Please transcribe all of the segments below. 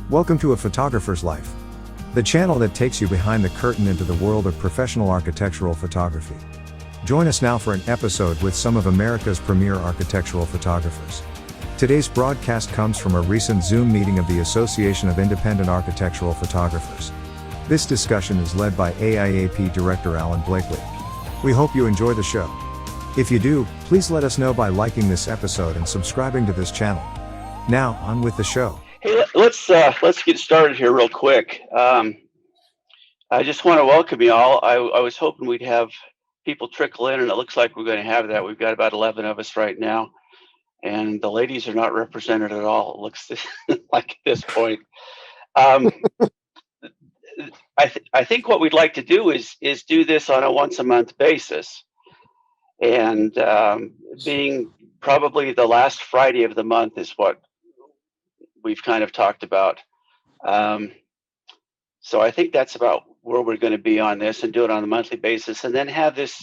Welcome to A Photographer's Life, the channel that takes you behind the curtain into the world of professional architectural photography. Join us now for an episode with some of America's premier architectural photographers. Today's broadcast comes from a recent Zoom meeting of the Association of Independent Architectural Photographers. This discussion is led by AIAP Director Alan Blakely. We hope you enjoy the show. If you do, please let us know by liking this episode and subscribing to this channel. Now, on with the show. Hey, let's get started here real quick. I just want to welcome you all. I was hoping we'd have people trickle in, and it looks like we're going to have that. We've got about 11 of us right now, and the ladies are not represented at all. It looks like at this point. I think what we'd like to do is do this on a once-a-month basis, and being probably the last Friday of the month is what we've kind of talked about. So I think that's about where we're going to be on this, and do it on a monthly basis, and then have this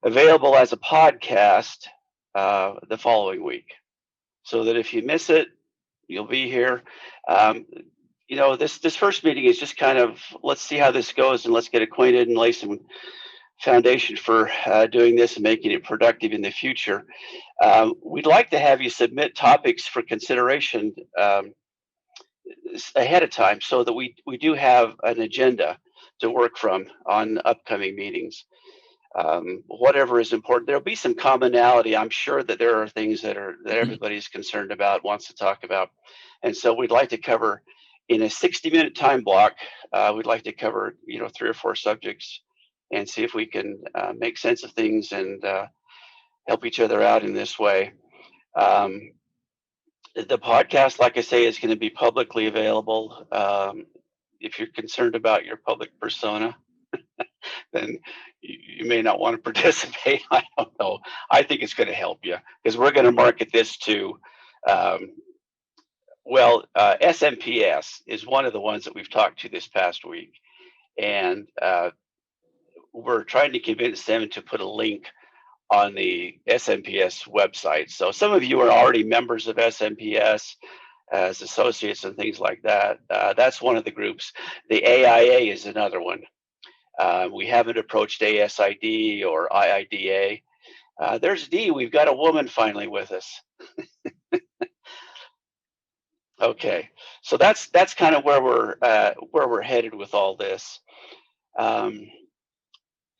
available as a podcast the following week, so that if you miss it, you'll be here. You know, this first meeting is just kind of, let's see how this goes, and let's get acquainted and lay some foundation for doing this and making it productive in the future. We'd like to have you submit topics for consideration ahead of time, so that we do have an agenda to work from on upcoming meetings. Whatever is important, there'll be some commonality. I'm sure that there are things that everybody's concerned about, wants to talk about, and so we'd like to cover in a 60-minute time block. We'd like to cover 3 or 4 subjects, and see if we can make sense of things and help each other out in this way. The podcast, like I say, is going to be publicly available. If you're concerned about your public persona, then you may not want to participate. I don't know. I think it's going to help you, because we're going to market this to, SMPS is one of the ones that we've talked to this past week. And we're trying to convince them to put a link on the SMPS website. So some of you are already members of SMPS as associates and things like that. That's one of the groups. The AIA is another one. We haven't approached ASID or IIDA. There's D. We've got a woman finally with us. Okay, so that's kind of where we're headed with all this.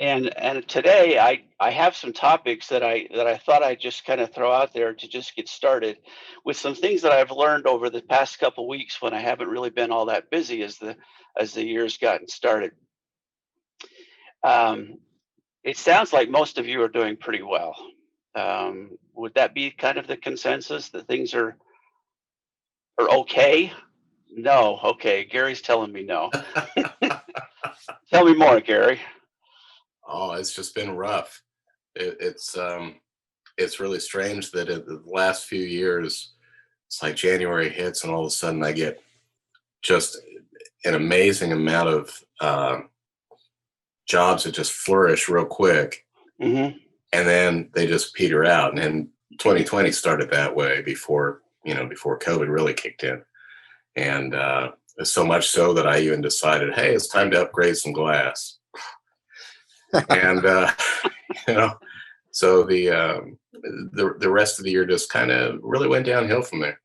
And today I have some topics that I thought I'd just kind of throw out there to just get started with some things that I've learned over the past couple weeks when I haven't really been all that busy as the year's gotten started. It sounds like most of you are doing pretty well. Would that be kind of the consensus, that things are okay? No. Okay, Gary's telling me no. Tell me more, Gary. Oh, it's just been rough. It's really strange that in the last few years, it's like January hits and all of a sudden I get just an amazing amount of jobs that just flourish real quick. Mm-hmm. And then they just peter out. And 2020 started that way before COVID really kicked in. And so much so that I even decided, hey, it's time to upgrade some glass. And so the rest of the year just kind of really went downhill from there.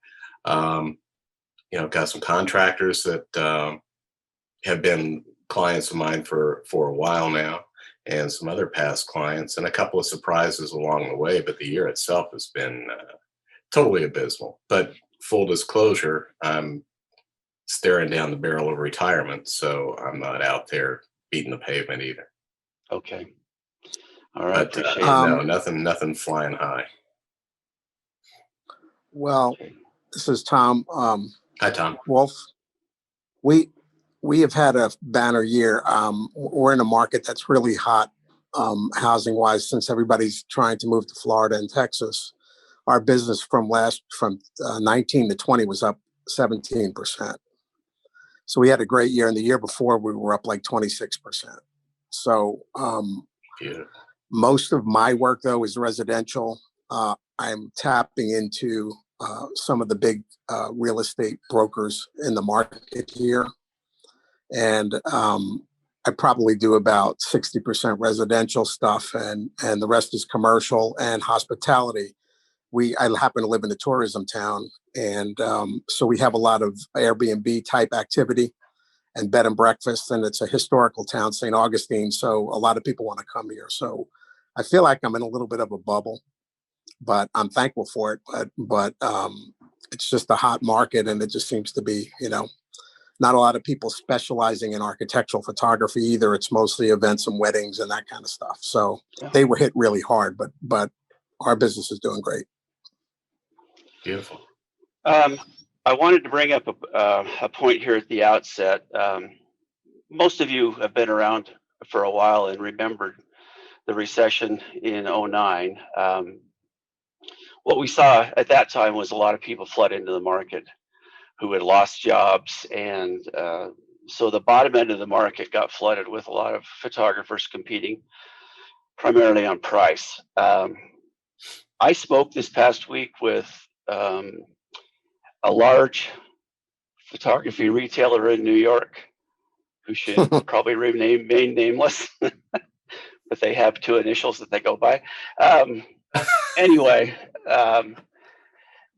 Got some contractors that have been clients of mine for a while now, and some other past clients, and a couple of surprises along the way. But the year itself has been totally abysmal. But full disclosure, I'm staring down the barrel of retirement, so I'm not out there beating the pavement either. Okay. All right. But no, nothing flying high. Well, this is Tom. Hi, Tom. Wolf. We have had a banner year. We're in a market that's really hot, housing-wise, since everybody's trying to move to Florida and Texas. Our business from 19 to 20 was up 17%. So we had a great year, and the year before we were up like 26%. So most of my work, though, is residential. I'm tapping into some of the big real estate brokers in the market here. And I probably do about 60% residential stuff, and the rest is commercial and hospitality. I happen to live in a tourism town, and so we have a lot of Airbnb type activity and bed and breakfast, and it's a historical town, St. Augustine. So a lot of people want to come here. So I feel like I'm in a little bit of a bubble, but I'm thankful for it. But it's just a hot market, and it just seems to be, not a lot of people specializing in architectural photography either. It's mostly events and weddings and that kind of stuff. So they were hit really hard, but our business is doing great. Beautiful. I wanted to bring up a point here at the outset. Most of you have been around for a while and remembered the recession in '09. What we saw at that time was a lot of people flood into the market who had lost jobs, and so the bottom end of the market got flooded with a lot of photographers competing primarily on price. I spoke this past week with a large photography retailer in New York, who should probably remain nameless, but they have two initials that they go by. Anyway,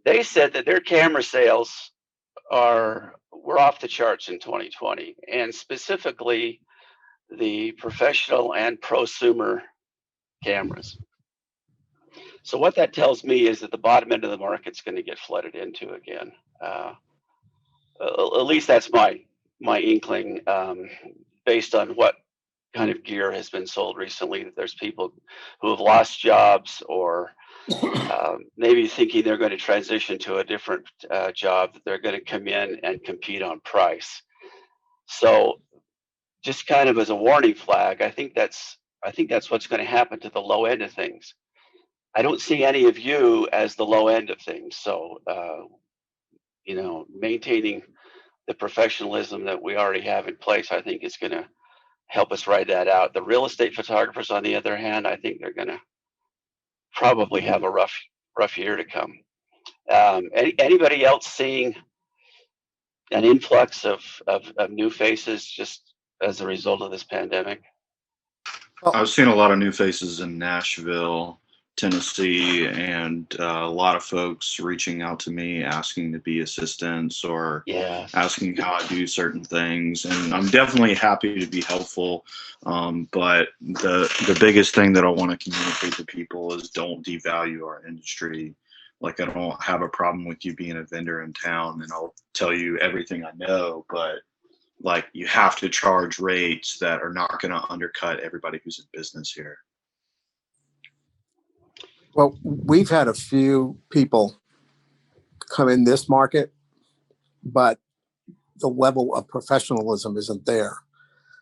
they said that their camera sales were off the charts in 2020, and specifically the professional and prosumer cameras. So what that tells me is that the bottom end of the market's going to get flooded into again. At least that's my inkling, based on what kind of gear has been sold recently. That there's people who have lost jobs, or maybe thinking they're going to transition to a different job, that they're going to come in and compete on price. So just kind of as a warning flag, I think that's what's going to happen to the low end of things. I don't see any of you as the low end of things. So, maintaining the professionalism that we already have in place, I think is going to help us ride that out. The real estate photographers, on the other hand, I think they're going to probably have a rough year to come. Anybody else seeing an influx of new faces just as a result of this pandemic? I've seen a lot of new faces in Nashville, Tennessee, and a lot of folks reaching out to me asking to be assistants or asking how I do certain things. And I'm definitely happy to be helpful. But the biggest thing that I want to communicate to people is don't devalue our industry. Like, I don't have a problem with you being a vendor in town, and I'll tell you everything I know, but like, you have to charge rates that are not going to undercut everybody who's in business here. Well, we've had a few people come in this market, but the level of professionalism isn't there.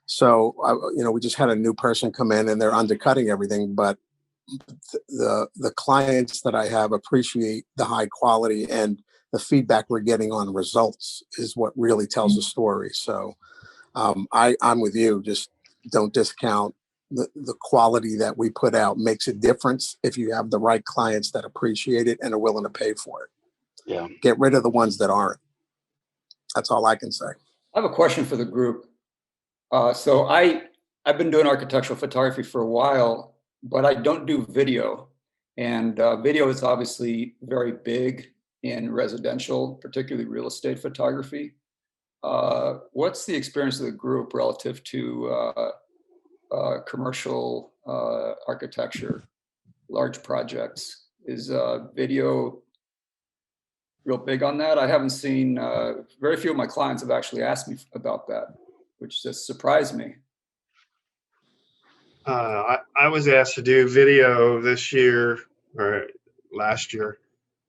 So, we just had a new person come in and they're undercutting everything, but the clients that I have appreciate the high quality, and the feedback we're getting on results is what really tells the story. So I'm with you. Just don't discount the quality that we put out. Makes a difference if you have the right clients that appreciate it and are willing to pay for it. Yeah. Get rid of the ones that aren't. That's all I can say. I have a question for the group. So I've been doing architectural photography for a while, but I don't do video. And video is obviously very big in residential, particularly real estate photography. What's the experience of the group relative to commercial architecture, large projects? Is video real big on that? I haven't seen, very few of my clients have actually asked me about that, which just surprised me. I was asked to do video this year or last year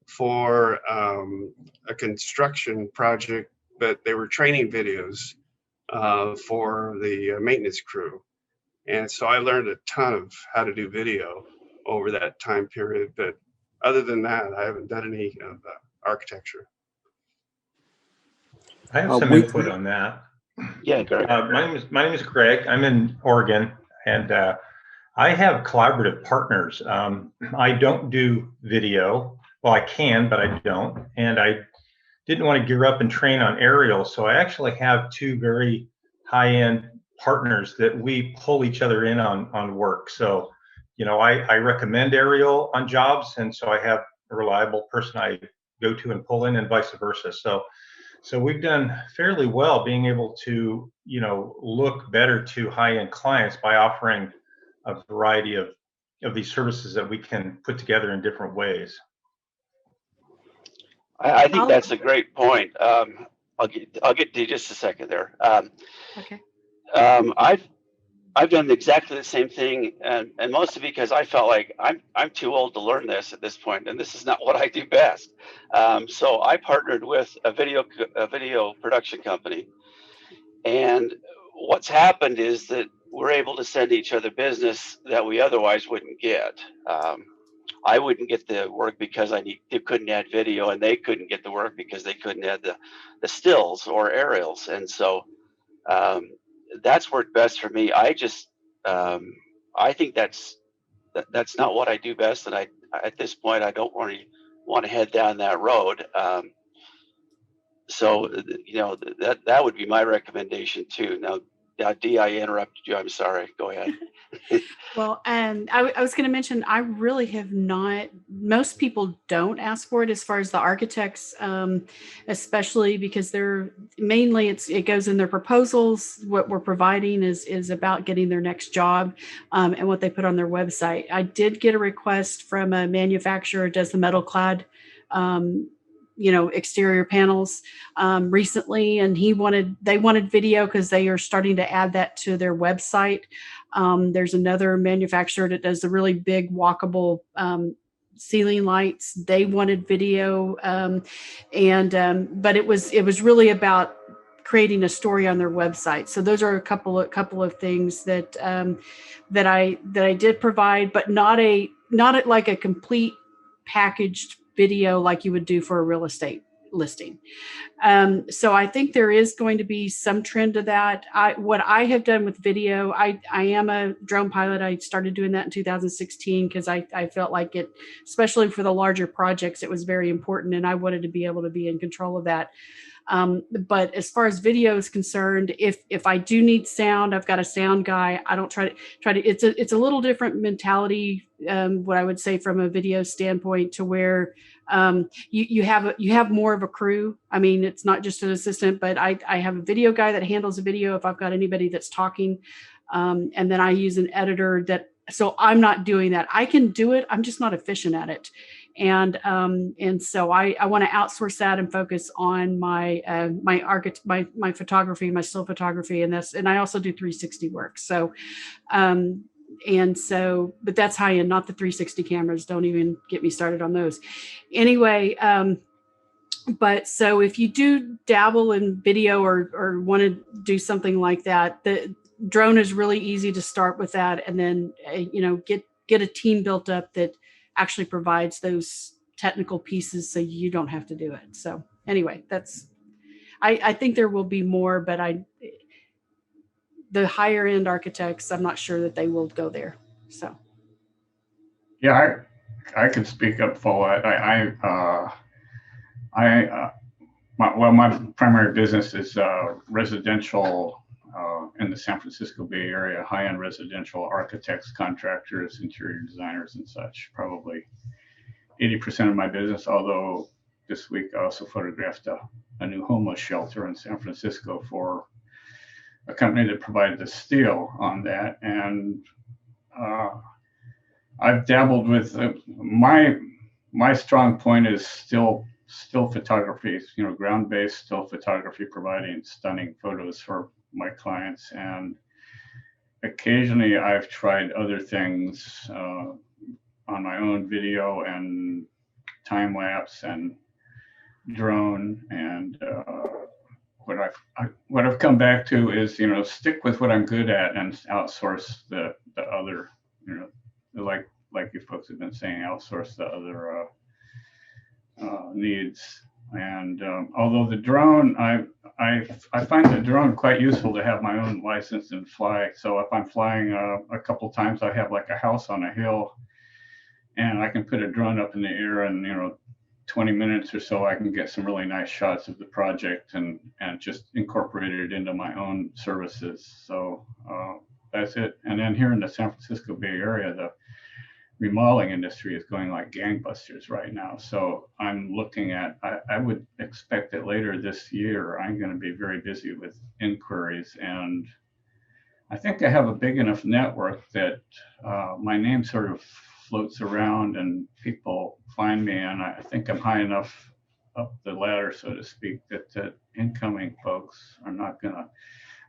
for a construction project, but they were training videos for the maintenance crew. And so I learned a ton of how to do video over that time period. But other than that, I haven't done any of architecture. I have some input on that. Yeah, Greg. My name is Greg. I'm in Oregon, and I have collaborative partners. I don't do video. well, I can, but I don't. And I didn't want to gear up and train on aerial. So I actually have two very high-end partners that we pull each other in on work. So, I recommend aerial on jobs. And so I have a reliable person I go to and pull in, and vice versa. So we've done fairly well being able to, look better to high-end clients by offering a variety of these services that we can put together in different ways. I think that's a great point. I'll get to you just a second there. Okay. I've done exactly the same thing, and mostly because I felt like I'm too old to learn this at this point, and this is not what I do best. So I partnered with a video production company, and what's happened is that we're able to send each other business that we otherwise wouldn't get. I wouldn't get the work because they couldn't add video, and they couldn't get the work because they couldn't add the stills or aerials, and so. That's worked best for me. I think that's not what I do best, and I at this point I don't really want to head down that road. So that would be my recommendation too. Now, Dee, I interrupted you. I'm sorry. Go ahead. Well, and I was going to mention, I really have not, most people don't ask for it as far as the architects, especially because they're mainly, it goes in their proposals. What we're providing is about getting their next job, and what they put on their website. I did get a request from a manufacturer who does the metal clad, exterior panels, recently, and they wanted video because they are starting to add that to their website. There's another manufacturer that does the really big walkable ceiling lights. They wanted video, but it was really about creating a story on their website. So those are a couple of things that I did provide, but not like a complete packaged video like you would do for a real estate listing. So I think there is going to be some trend to that. What I have done with video, I am a drone pilot. I started doing that in 2016 because I felt like it, especially for the larger projects, it was very important, and I wanted to be able to be in control of that. But as far as video is concerned, if I do need sound, I've got a sound guy. I don't try to. It's a little different mentality. What I would say from a video standpoint, to where you have more of a crew. I mean, it's not just an assistant, but I have a video guy that handles the video if I've got anybody that's talking, and then I use an editor that. So I'm not doing that. I can do it. I'm just not efficient at it. And so I want to outsource that and focus on my photography, my still photography, and I also do 360 work. So, but that's high end, not the 360 cameras. Don't even get me started on those. Anyway, but so if you do dabble in video or want to do something like that, the drone is really easy to start with that, and then get a team built up that actually provides those technical pieces so you don't have to do it. So anyway, I think there will be more, but the higher end architects, I'm not sure that they will go there. So. Yeah, I can speak up for it. My primary business is residential in the San Francisco Bay Area, high-end residential architects, contractors, interior designers, and such. Probably 80% of my business, although this week I also photographed a new homeless shelter in San Francisco for a company that provided the steel on that. And I've dabbled with my strong point is still photography, ground-based still photography, providing stunning photos for my clients. And occasionally I've tried other things on my own, video and time lapse and drone. And what I've come back to is, stick with what I'm good at and outsource the other, like you folks have been saying, outsource the other needs. And although the drone, I find the drone quite useful to have my own license and fly. So if I'm flying a couple times, I have like a house on a hill, and I can put a drone up in the air and 20 minutes or so, I can get some really nice shots of the project and just incorporate it into my own services. So that's it. And then here in the San Francisco Bay Area, the remodeling industry is going like gangbusters right now. So I'm looking at, I would expect that later this year, I'm going to be very busy with inquiries. And I think I have a big enough network that my name sort of floats around and people find me. And I think I'm high enough up the ladder, so to speak, that incoming folks are not going to,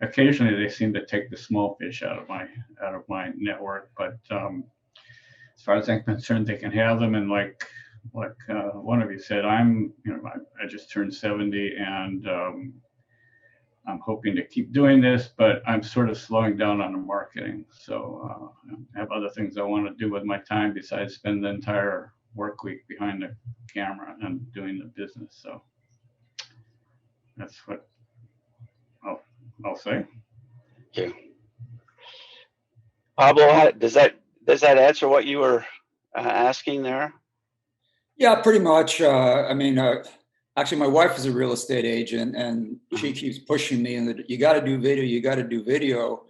occasionally they seem to take the small fish out of my network. But as far as I'm concerned, they can have them. And like one of you said, I just turned 70 and I'm hoping to keep doing this, but I'm sort of slowing down on the marketing. So I have other things I want to do with my time besides spend the entire work week behind the camera and doing the business. So that's what I'll say. Yeah. Pablo, does that answer what you were asking there? Yeah, pretty much. Actually, my wife is a real estate agent, and she keeps pushing me, and you got to do video. You got to do video.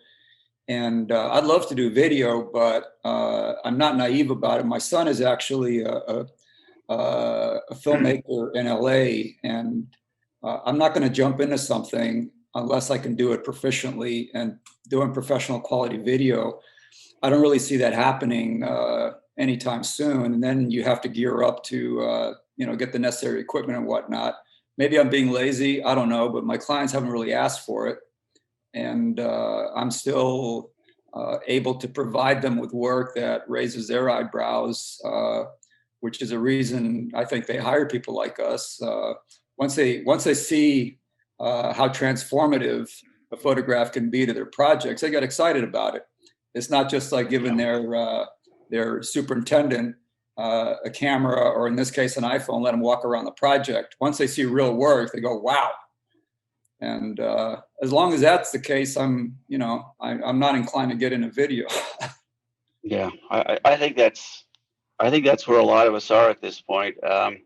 And I'd love to do video, but I'm not naive about it. My son is actually a filmmaker in LA, and I'm not going to jump into something unless I can do it proficiently. And doing professional quality video, I don't really see that happening anytime soon. And then you have to gear up to get the necessary equipment and whatnot. Maybe I'm being lazy, I don't know, but my clients haven't really asked for it. And I'm still able to provide them with work that raises their eyebrows, which is a reason I think they hire people like us. Once they see how transformative a photograph can be to their projects, they get excited about it. It's not just like giving their superintendent a camera, or in this case, an iPhone, let them walk around the project. Once they see real work, they go, wow. And as long as that's the case, I'm not inclined to get into video. Yeah, I think that's where a lot of us are at this point. I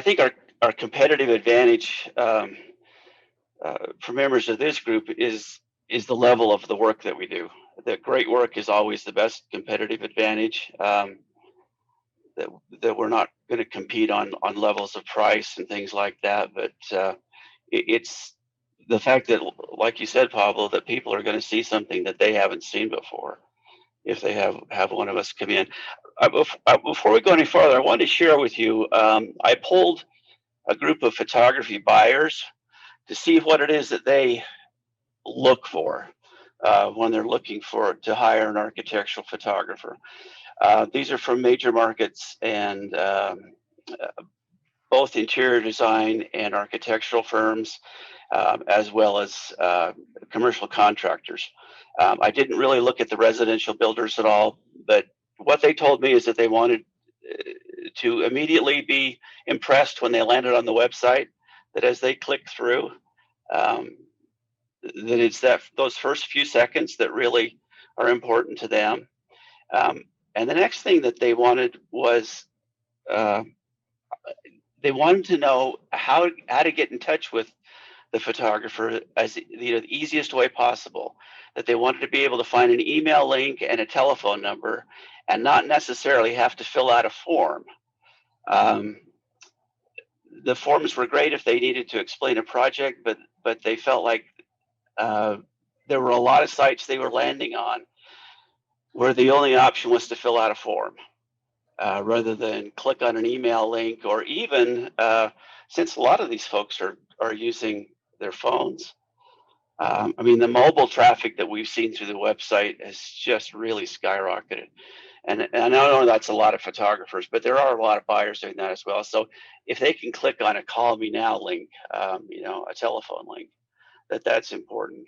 think our competitive advantage for members of this group is the level of the work that we do. That great work is always the best competitive advantage. That we're not going to compete on levels of price and things like that, but it's the fact that, like you said, Pablo, that people are going to see something that they haven't seen before if they have one of us come in. Before we go any further, I wanted to share with you, I polled a group of photography buyers to see what it is that they look for when they're looking to hire an architectural photographer. These are from major markets and both interior design and architectural firms, as well as commercial contractors. I didn't really look at the residential builders at all, but what they told me is that they wanted to immediately be impressed when they landed on the website, that as they click through, that it's those first few seconds that really are important to them. And the next thing that they wanted was they wanted to know how to get in touch with the photographer as the easiest way possible. That they wanted to be able to find an email link and a telephone number, and not necessarily have to fill out a form. The forms were great if they needed to explain a project, but they felt like there were a lot of sites they were landing on where the only option was to fill out a form. Rather than click on an email link, or even since a lot of these folks are using their phones. The mobile traffic that we've seen through the website has just really skyrocketed. And I know that's a lot of photographers, but there are a lot of buyers doing that as well. So if they can click on a call me now link, a telephone link, that's important.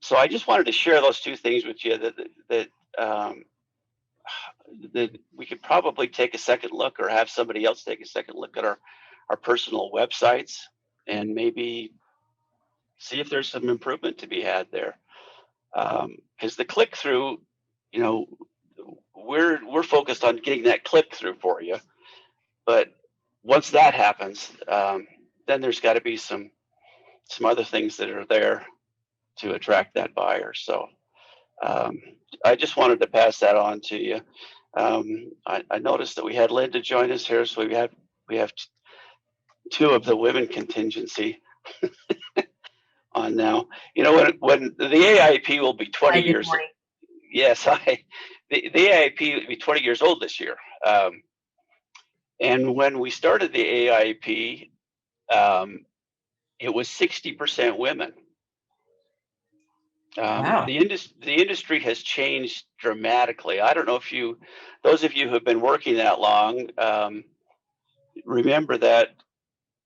So I just wanted to share those two things with you, that we could probably take a second look, or have somebody else take a second look at our personal websites and maybe see if there's some improvement to be had there. Because the click through, we're focused on getting that click through for you. But once that happens, then there's got to be some other things that are there to attract that buyer. So I just wanted to pass that on to you. I noticed that we had Linda join us here, so we have two of the women contingency on now. You know, when the AIAP will be 20 years. Yes, the AIAP will be 20 years old this year. And when we started the AIAP, it was 60% women. Wow. The industry has changed dramatically. I don't know if those of you who have been working that long, remember that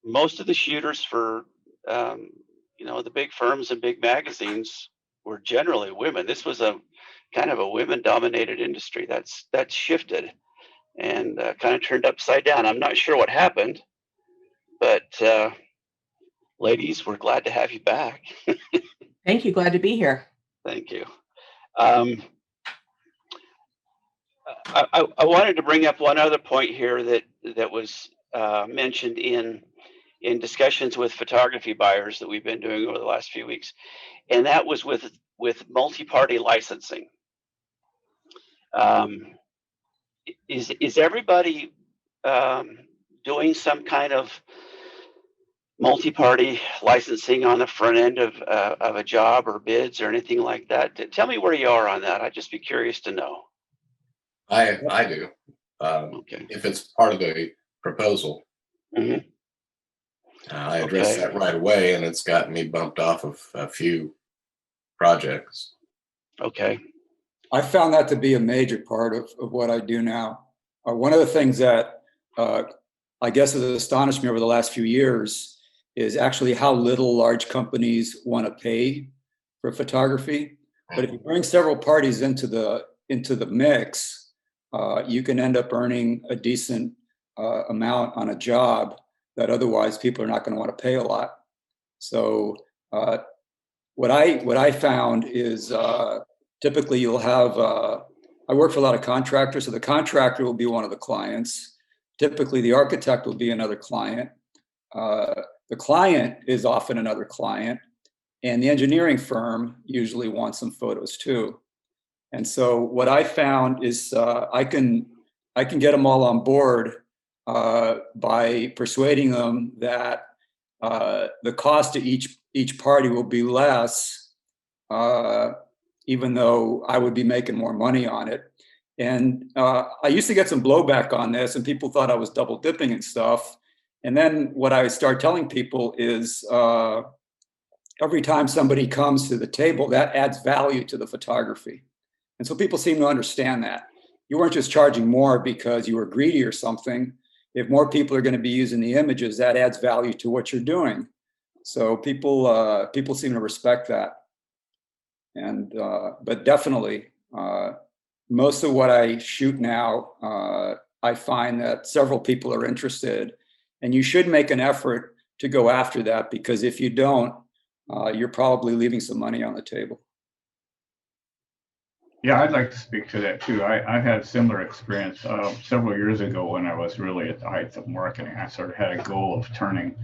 most of the shooters for, the big firms and big magazines were generally women. This was a kind of a women-dominated industry. That's shifted and kind of turned upside down. I'm not sure what happened, but ladies, we're glad to have you back. Thank you. Glad to be here. Thank you. I wanted to bring up one other point here that was mentioned in discussions with photography buyers that we've been doing over the last few weeks, and that was with multi-party licensing. Is everybody doing some kind of multi-party licensing on the front end of a job or bids or anything like that? Tell me where you are on that. I'd just be curious to know. I do. Okay. If it's part of the proposal, Mm-hmm. I addressed that right away, and it's gotten me bumped off of a few projects. Okay. I found that to be a major part of what I do now. One of the things that I guess has astonished me over the last few years is actually how little large companies want to pay for photography. But if you bring several parties into the mix, you can end up earning a decent amount on a job that otherwise people are not going to want to pay a lot. So what I found is typically you'll have, I work for a lot of contractors, so the contractor will be one of the clients. Typically the architect will be another client. The client is often another client, and the engineering firm usually wants some photos too. And so what I found is I can get them all on board by persuading them that the cost to each party will be less, even though I would be making more money on it. And I used to get some blowback on this, and people thought I was double dipping and stuff. And then what I start telling people is every time somebody comes to the table, that adds value to the photography. And so people seem to understand that. You weren't just charging more because you were greedy or something. If more people are going to be using the images, that adds value to what you're doing. So people seem to respect that. And but definitely, most of what I shoot now, I find that several people are interested, and you should make an effort to go after that, because if you don't, you're probably leaving some money on the table. Yeah, I'd like to speak to that too. I've had similar experience several years ago when I was really at the height of marketing. I sort of had a goal of turning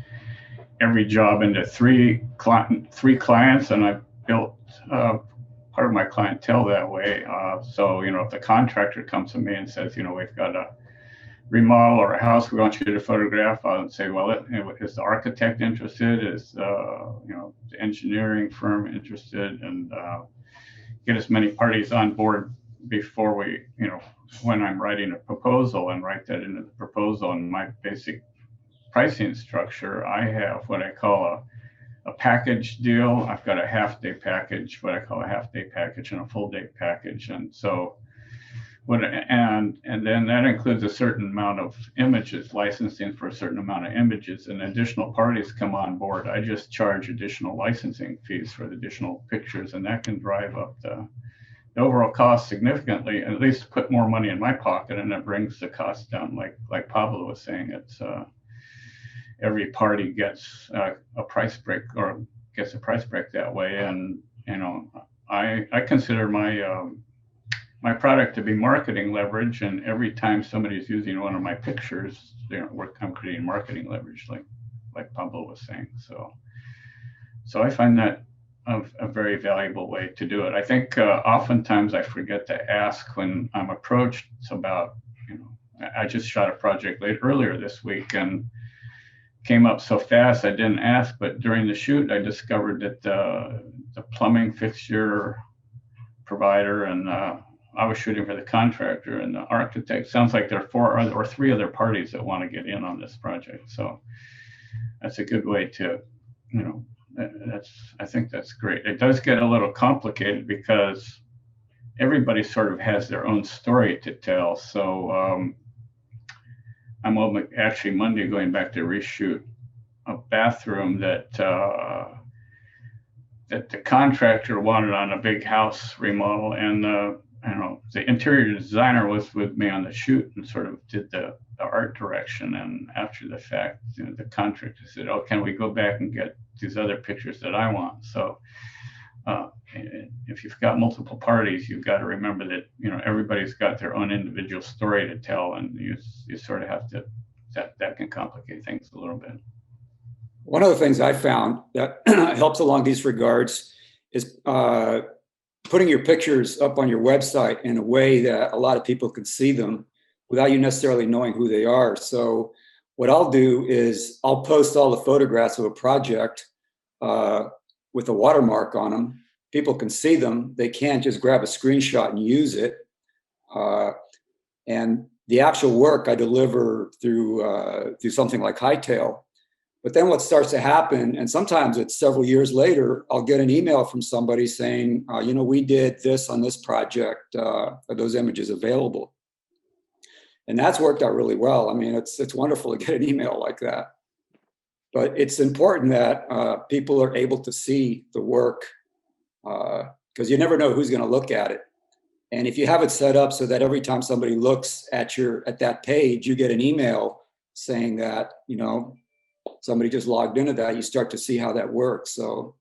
every job into three clients, and I built part of my clientele that way. So, if the contractor comes to me and says, we've got a remodel or a house we want you to photograph, I'll say, well, is the architect interested? Is the engineering firm interested? And get as many parties on board before we, when I'm writing a proposal, and write that into the proposal. And my basic pricing structure, I have what I call a package deal. I've got a half-day package, what I call a half-day package, and a full-day package. And so and then that includes a certain amount of images, licensing for a certain amount of images, and additional parties come on board. I just charge additional licensing fees for the additional pictures, and that can drive up the overall cost significantly, at least put more money in my pocket, and it brings the cost down. Like Pablo was saying, it's every party gets a price break, or gets a price break that way. And I consider my my product to be marketing leverage, and every time somebody's using one of my pictures, I'm creating marketing leverage, like Pablo was saying. So I find that a very valuable way to do it. I think oftentimes I forget to ask when I'm approached about, I just shot a project earlier this week and came up so fast I didn't ask, but during the shoot I discovered that the plumbing fixture provider and I was shooting for the contractor and the architect. Sounds like there are 4 or 3 other parties that want to get in on this project. So that's a good way to, I think that's great. It does get a little complicated because everybody sort of has their own story to tell. So I'm actually Monday going back to reshoot a bathroom that the contractor wanted on a big house remodel, and the interior designer was with me on the shoot and sort of did the art direction. And after the fact, the contractor said, "Oh, can we go back and get these other pictures that I want?" So if you've got multiple parties, you've got to remember that everybody's got their own individual story to tell, and you sort of have to, that can complicate things a little bit. One of the things I found that helps along these regards is putting your pictures up on your website in a way that a lot of people can see them without you necessarily knowing who they are. So what I'll do is I'll post all the photographs of a project with a watermark on them. People can see them. They can't just grab a screenshot and use it. And the actual work I deliver through something like Hightail. But then what starts to happen, and sometimes it's several years later, I'll get an email from somebody saying, we did this on this project. Are those images available? And that's worked out really well. I mean, it's wonderful to get an email like that. But it's important that people are able to see the work because you never know who's going to look at it. And if you have it set up so that every time somebody looks at that page, you get an email saying that, somebody just logged into that, you start to see how that works. So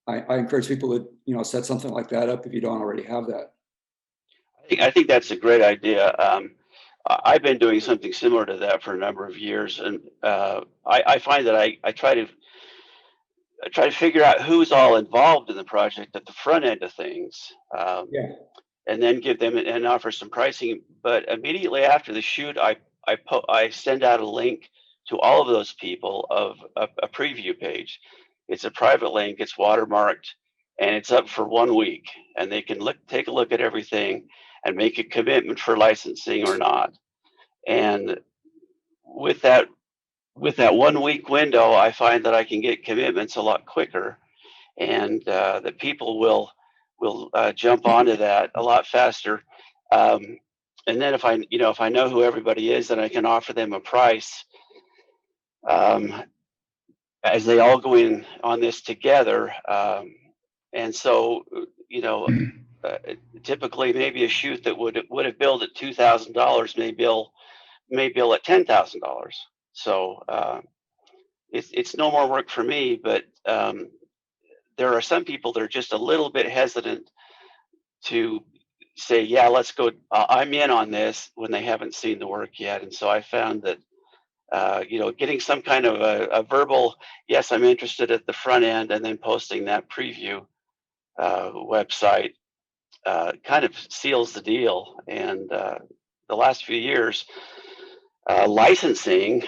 I encourage people to, set something like that up if you don't already have that. I think that's a great idea. I've been doing something similar to that for a number of years, and I find that I try to figure out who's all involved in the project at the front end of things, and then give them and offer some pricing. But immediately after the shoot, I send out a link to all of those people of a preview page. It's a private link, it's watermarked, and it's up for 1 week, and they can take a look at everything and make a commitment for licensing or not. And with that 1 week window, I find that I can get commitments a lot quicker, and that people will jump onto that a lot faster. And then if I know who everybody is, then I can offer them a price as they all go in on this together. And so, typically maybe a shoot that would have billed at $2,000 may bill at $10,000. So it's no more work for me, but there are some people that are just a little bit hesitant to say, yeah, let's go, I'm in on this, when they haven't seen the work yet. And so I found that getting some kind of a verbal, yes, I'm interested at the front end, and then posting that preview website kind of seals the deal. And the last few years, licensing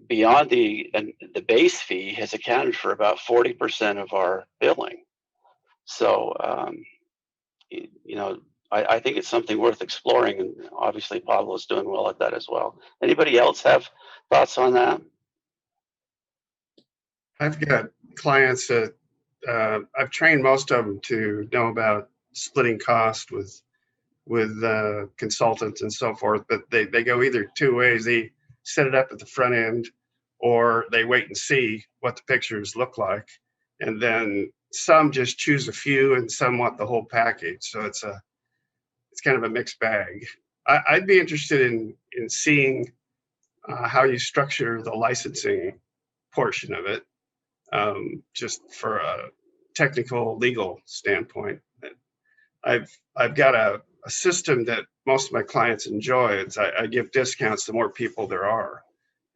beyond the base fee has accounted for about 40% of our billing. So, I think it's something worth exploring, and obviously Pablo's doing well at that as well. Anybody else have thoughts on that? I've got clients that I've trained most of them to know about splitting cost with consultants and so forth, but they go either 2 ways. They set it up at the front end, or they wait and see what the pictures look like, and then some just choose a few and some want the whole package. So it's kind of a mixed bag. I'd be interested in seeing how you structure the licensing portion of it, just for a technical legal standpoint. I've got a system that most of my clients enjoy. It's I give discounts the more people there are,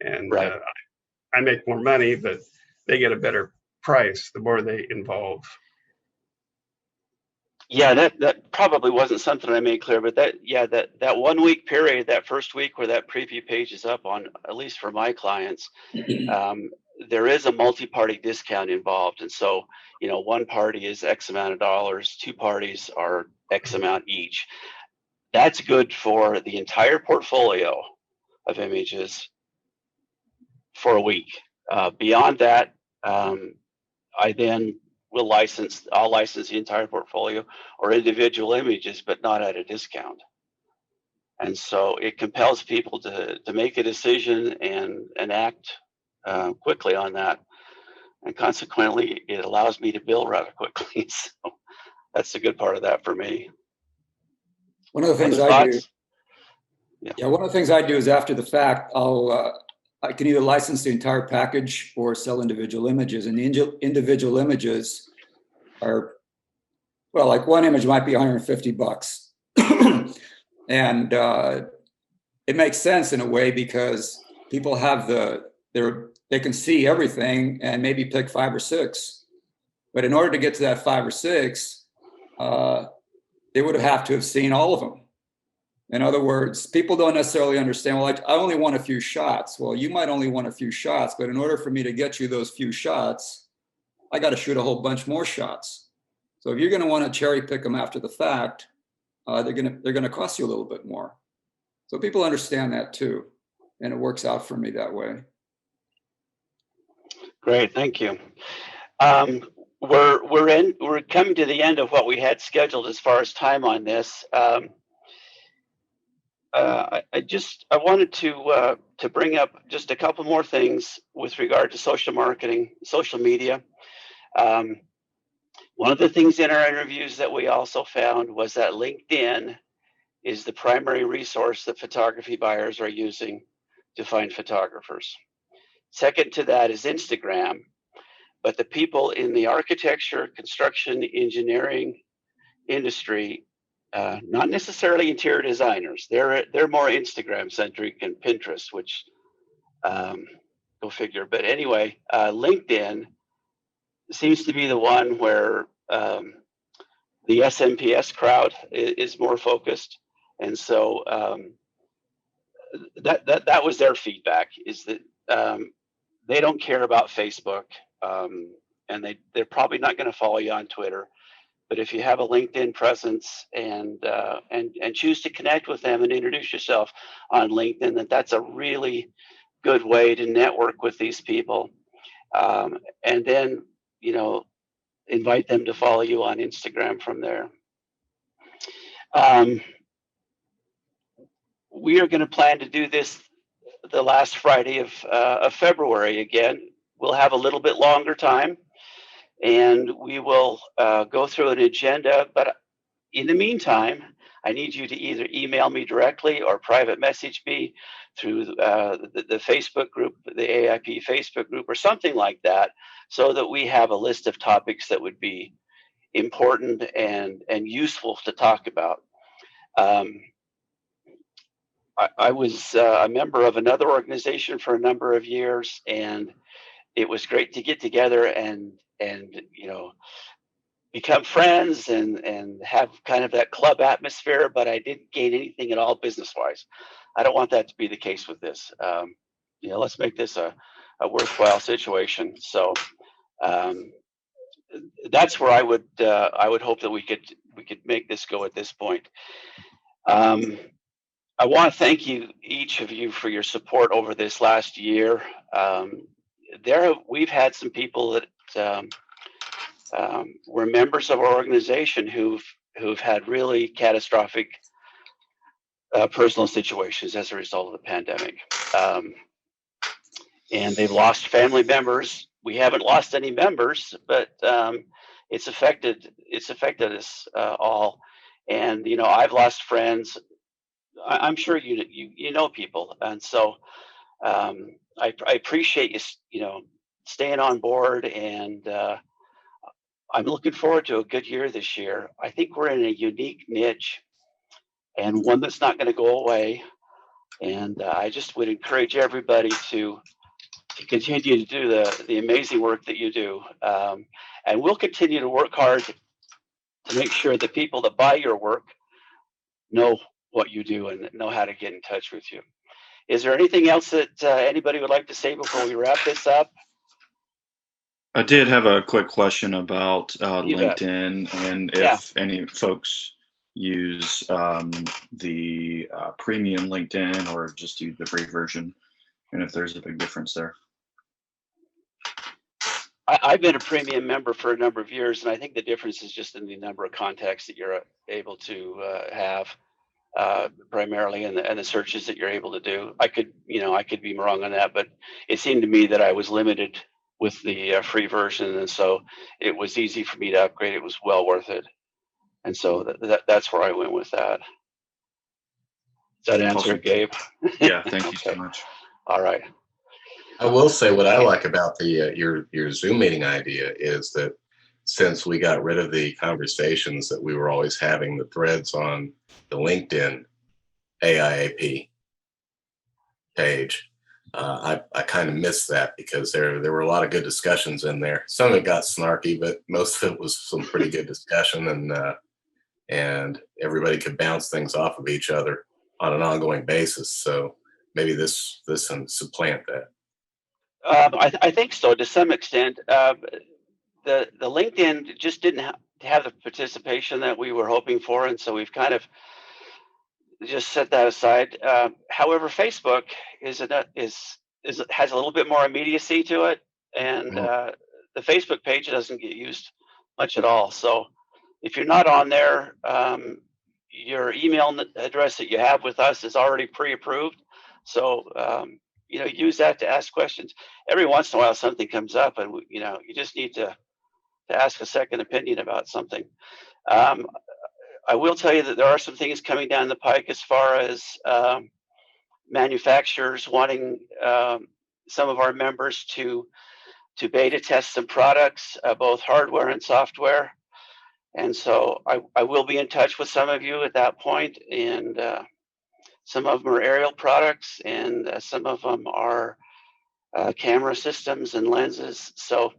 and Right. I make more money, but they get a better price the more they involve. Yeah, that probably wasn't something I made clear, but that 1 week period, that first week where that preview page is up on, at least for my clients, there is a multi-party discount involved. And so, one party is X amount of dollars, two parties are X amount each. That's good for the entire portfolio of images for a week. Beyond that, I then I'll license the entire portfolio or individual images, but not at a discount. And so it compels people to make a decision and act quickly on that. And consequently, it allows me to bill rather quickly. So that's the good part of that for me. One of the things I do, one of the things I do is after the fact, I can either license the entire package or sell individual images. And the individual images are, well, like one image might be $150. And it makes sense in a way because people have they can see everything and maybe pick 5 or 6. But in order to get to that 5 or 6, they would have to have seen all of them. In other words, people don't necessarily understand, well, I only want a few shots. Well, you might only want a few shots, but in order for me to get you those few shots, I got to shoot a whole bunch more shots. So if you're going to want to cherry pick them after the fact, they're going to cost you a little bit more. So people understand that too, and it works out for me that way. Great, thank you. We're coming to the end of what we had scheduled as far as time on this. I wanted to bring up just a couple more things with regard to social marketing, social media. One of the things in our interviews that we also found was that LinkedIn is the primary resource that photography buyers are using to find photographers. Second to that is Instagram, but the people in the architecture, construction, engineering industry, not necessarily interior designers, they're more Instagram centric and Pinterest, which go figure. But anyway, LinkedIn seems to be the one where the SMPS crowd is more focused, and so that was their feedback, is that they don't care about Facebook, and they're probably not going to follow you on Twitter. But if you have a LinkedIn presence and choose to connect with them and introduce yourself on LinkedIn, that's a really good way to network with these people, and then invite them to follow you on Instagram from there. We are going to plan to do this the last Friday of February again. We'll have a little bit longer time, and we will go through an agenda. But in the meantime, I need you to either email me directly or private message me through the Facebook group, the AIAP Facebook group, or something like that, so that we have a list of topics that would be important and useful to talk about. I was a member of another organization for a number of years, and it was great to get together and become friends and have kind of that club atmosphere, but I didn't gain anything at all business-wise. I don't want that to be the case with this. Let's make this a worthwhile situation. So that's where I would hope that we could make this go at this point. I want to thank each of you for your support over this last year. We've had some people that were members of our organization who've had really catastrophic personal situations as a result of the pandemic, and they've lost family members. We haven't lost any members, but it's affected us all. And I've lost friends. I'm sure you know people, and so I appreciate you staying on board, and I'm looking forward to a good year this year. I think we're in a unique niche and one that's not going to go away. And I just would encourage everybody to continue to do the amazing work that you do. And we'll continue to work hard to make sure the people that buy your work know what you do and know how to get in touch with you. Is there anything else that anybody would like to say before we wrap this up? I did have a quick question about You bet. LinkedIn, and Yeah. if any folks use the premium LinkedIn or just do the free version, and if there's a big difference there. I've been a premium member for a number of years, and I think the difference is just in the number of contacts that you're able to have, primarily, and the searches that you're able to do. I could be wrong on that, but it seemed to me that I was limited with the free version, and so it was easy for me to upgrade. It was well worth it, and so that's where I went with that. Does that answer it, Gabe? Yeah, thank you so much. All right. I will say what I like about the your Zoom meeting idea is that since we got rid of the conversations that we were always having, the threads on the LinkedIn AIAP page, I kind of missed that because there were a lot of good discussions in there. Some of it got snarky, but most of it was some pretty good discussion, and everybody could bounce things off of each other on an ongoing basis. So maybe this can supplant that. I think so, to some extent. The LinkedIn just didn't have the participation that we were hoping for, and so we've kind of just set that aside. However, Facebook has a little bit more immediacy to it, and the Facebook page doesn't get used much at all. So if you're not on there, your email address that you have with us is already pre-approved. So use that to ask questions. Every once in a while, something comes up, and you just need to ask a second opinion about something. I will tell you that there are some things coming down the pike as far as manufacturers wanting some of our members to beta test some products, both hardware and software. And so I will be in touch with some of you at that point, and some of them are aerial products, and some of them are camera systems and lenses. So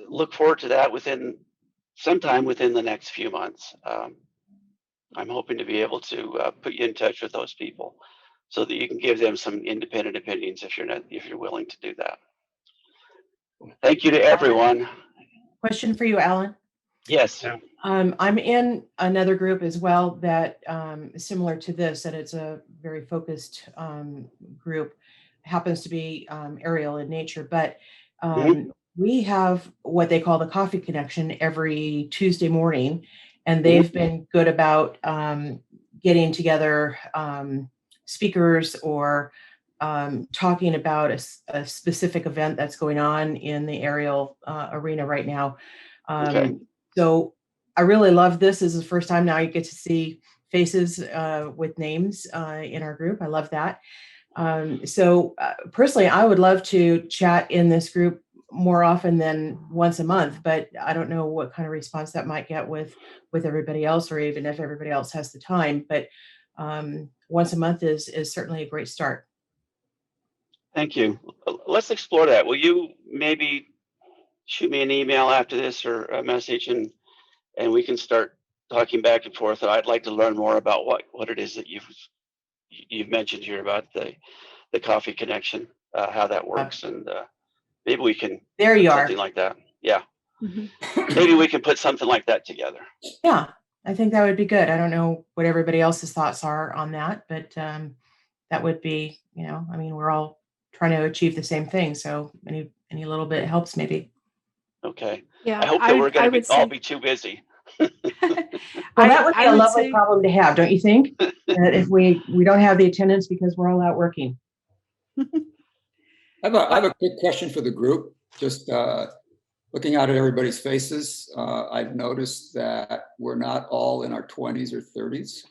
look forward to that sometime within the next few months. I'm hoping to be able to put you in touch with those people so that you can give them some independent opinions if you're willing to do that. Thank you to everyone. Question for you, Alan. Yes. I'm in another group as well that is similar to this, and it's a very focused group. It happens to be aerial in nature, but we have what they call the coffee connection every Tuesday morning, and they've been good about getting together speakers or talking about a specific event that's going on in the aerial arena right now. So I really love this. This is the first time now you get to see faces with names in our group. I love that. So personally, I would love to chat in this group more often than once a month, but I don't know what kind of response that might get with everybody else, or even if everybody else has the time. But once a month is certainly a great start. Thank you. Let's explore that. Will you maybe shoot me an email after this or a message, and we can start talking back and forth. And I'd like to learn more about what it is that you've mentioned here about the coffee connection, how that works, and maybe we can there you something are like that. Yeah. Maybe we can put something like that together. Yeah, I think that would be good. I don't know what everybody else's thoughts are on that, but that would be, I mean, we're all trying to achieve the same thing. So any little bit helps maybe. Okay. Yeah, I hope that we're going to all be too busy. Well, that would be a lovely problem to have, don't you think? That if we don't have the attendance because we're all out working. I have a quick question for the group. Just looking out at everybody's faces, I've noticed that we're not all in our 20s or 30s.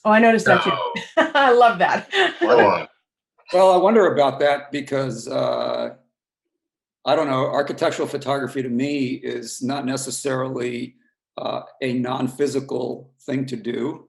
Oh, I noticed that too. I love that. Go on. Well, I wonder about that because I don't know, architectural photography to me is not necessarily a non-physical thing to do.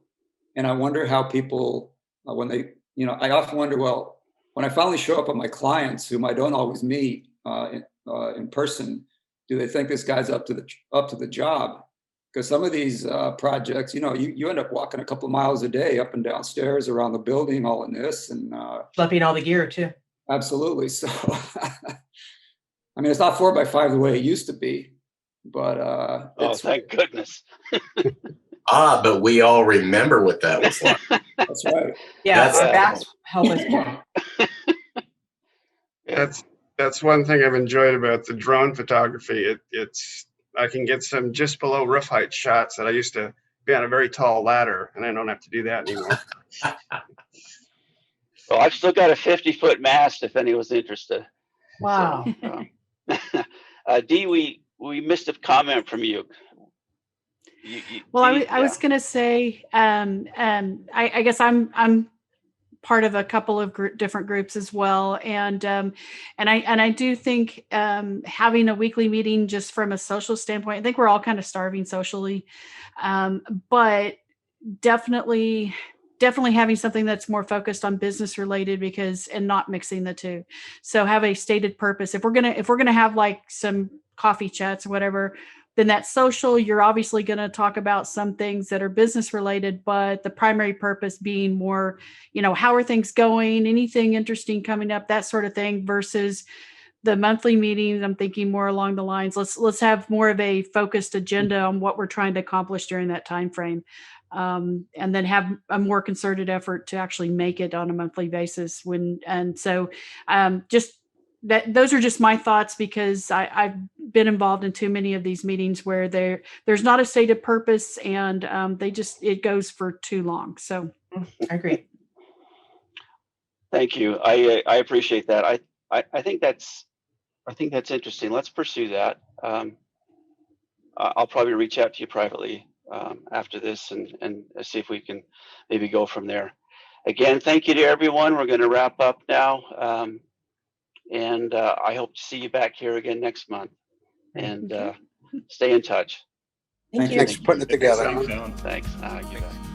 And I wonder how people, when they, I often wonder, well, when I finally show up with my clients, whom I don't always meet in person, do they think this guy's up to the job? Because some of these projects, you end up walking a couple of miles a day up and down stairs around the building, all in this, and Schlepping all the gear too. Absolutely. So, I mean, it's not 4x5 the way it used to be, but thank goodness. But we all remember what that was like. That's right. Yeah, our backs help us more. That's one thing I've enjoyed about the drone photography. I can get some just below roof height shots that I used to be on a very tall ladder, and I don't have to do that anymore. Well, I've still got a 50-foot mast if anyone's interested. Wow. So, Dee, we missed a comment from you. Well, I was going to say, I guess I'm part of a couple of different groups as well, and I do think having a weekly meeting just from a social standpoint, I think we're all kind of starving socially, but definitely having something that's more focused on business related, and not mixing the two. So have a stated purpose. If we're gonna have like some coffee chats or whatever, then that's social. You're obviously going to talk about some things that are business related, but the primary purpose being more, how are things going? Anything interesting coming up, that sort of thing, versus the monthly meetings. I'm thinking more along the lines, let's have more of a focused agenda on what we're trying to accomplish during that time frame. And then have a more concerted effort to actually make it on a monthly basis. Just that, those are just my thoughts, because I've been involved in too many of these meetings where there's not a stated purpose, and it goes for too long. So I agree. Thank you. I appreciate that. I think that's interesting. Let's pursue that. I'll probably reach out to you privately after this and see if we can maybe go from there. Again, thank you to everyone. We're going to wrap up now. And I hope to see you back here again next month. And stay in touch. Thank you. Thanks for putting it together. Thanks, Alan. Thanks. You bet.